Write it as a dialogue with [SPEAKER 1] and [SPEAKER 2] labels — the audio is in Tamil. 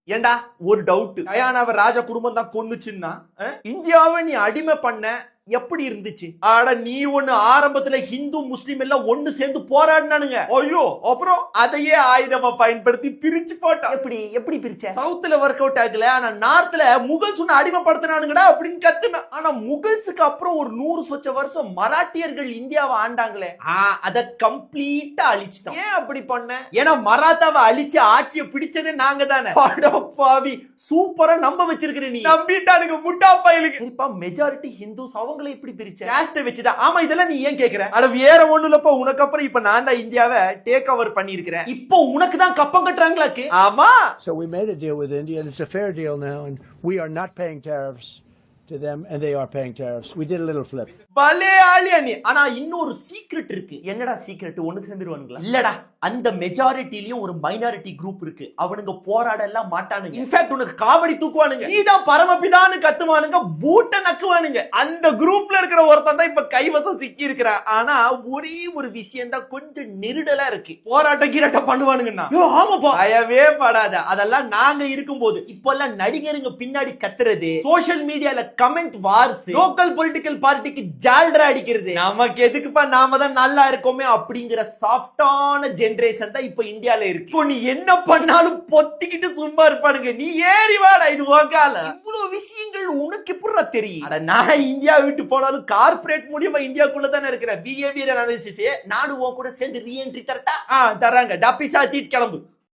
[SPEAKER 1] ஏண்டா ஒரு டவுட், டயானாவை ராஜ குடும்பம் தான் கொன்னுச்சுன்னா இந்தியாவை நீ அடிமை பண்ண எப்படி இருந்துச்சு? ஆட நீ ஒண்ணு ஆரம்பத்துல ஹிந்து முஸ்லிம் எல்லாம் ஒண்ணு சேர்ந்து போராடினானுங்க. ஐயோ, அப்புறம் அதையே ஆயுதமா பயன்படுத்தி பிரிச்சு போட்டான். எப்படி பிரிச்ச? சவுத்துல ஒர்க் அவுட் ஆகல, ஆனா நார்த்ல முகல்ஸ் ஒண்ணு அடிமைப்படுத்தினானுங்கடா அப்படின்னு கத்துனா. ஆனா முகல்ஸுக்கு அப்புறம் ஒரு 100 சொச்ச வருஷம் மராட்டியர்கள் இந்தியாவை ஆண்டாங்களே, அத கம்ப்ளீட்டா அழிச்சிட்டோம். ஏன் அப்படி பண்ண? ஏன்னா மராத்தாவை அழிச்சு ஆட்சியை பிடிச்சதே நாங்க தானே. பாவி, சூப்பரா நம்ப வச்சிருக்கிற நீ. நம்பிட்டானுங்க முட்டா பயலுக்கு. சரிப்பா, மெஜாரிட்டி ஹிந்துஸ் அவங்களை இப்படி பிரிச்ச காஸ்ட வச்சுதான். ஆமா, இதெல்லாம் நீ ஏன் கேக்குற? அட வேற ஒண்ணு இல்லப்பா, உனக்கு அப்புறம் இப்ப நான் தான் இந்தியாவை டேக் ஓவர் பண்ணி இருக்கிறேன். இப்போ உனக்கு தான் கப்பம் கட்டுறாங்களாக்கு. ஆமா.
[SPEAKER 2] So we made a deal with India and it's a fair deal now and we are not paying tariffs to them and they are paying tariffs. We did a little flip.
[SPEAKER 1] பலே ஆளியா நீ. ஆனா இன்னொரு சீக்ரெட் இருக்கு. என்னடா சீக்ரெட்? ஒன்னு சேர்ந்துருவானுங்களா? இல்லடா, அந்த மெஜாரிட்டிலயும் ஒரு மைனாரிட்டி குரூப் இருக்கு. அவனுங்க போராட எல்லாம் மாட்டானுங்க. இன்ஃபேக்ட் உனக்கு காவடி தூக்குவானுங்க. நீதான் பரமபிதான்னு கத்துவானுங்க, பூட்ட நக்குவானுங்க. அந்த குரூப்ல இருக்கிற ஒருத்தன் தான் இப்ப கைவசம் சிக்கி இருக்கிறான். ஆனா ஒரே ஒரு விஷயம் தான் கொஞ்சம் நெருடலா இருக்கு. போராட்ட கீராட்ட பண்ணுவானுங்கன்னா ஆமாப்பா, பயவே படாத. அதெல்லாம் நாங்க இருக்கும்போது. இப்ப எல்லாம் நடிகருங்க பின்னாடி கத்துறது, சோசியல் மீடியால கமெண்ட் வார்ஸ், லோக்கல் பொலிட்டிக்கல் பார்ட்டிக்கு ஜால்ரா அடிக்கிறது. நமக்கு எதுக்குப்பா, நாம தான் நல்லா இருக்கோமே அப்படிங்கிற சாஃப்டான ஜெனரேஷன் தான் இப்ப இந்தியால இருக்கு. நீ என்ன பண்ணாலும் பொத்திக்கிட்டு சும்மா இருப்பானுங்க. நீ ஏறி வாடா, இது வாங்கால. இவ்வளவு விஷயங்கள் உனக்கு எப்படி தெரியும்? அட நான் இந்தியா விட்டு போனாலும் கார்ப்பரேட் மூலியமா இந்தியாக்குள்ள தானே இருக்கிற. பிஹேவியர் அனாலிசிஸ் நானும் உன் கூட சேர்ந்து ரீஎன்ட்ரி தரட்டா? தராங்க. டப்பிசா தீட் கிளம்பு.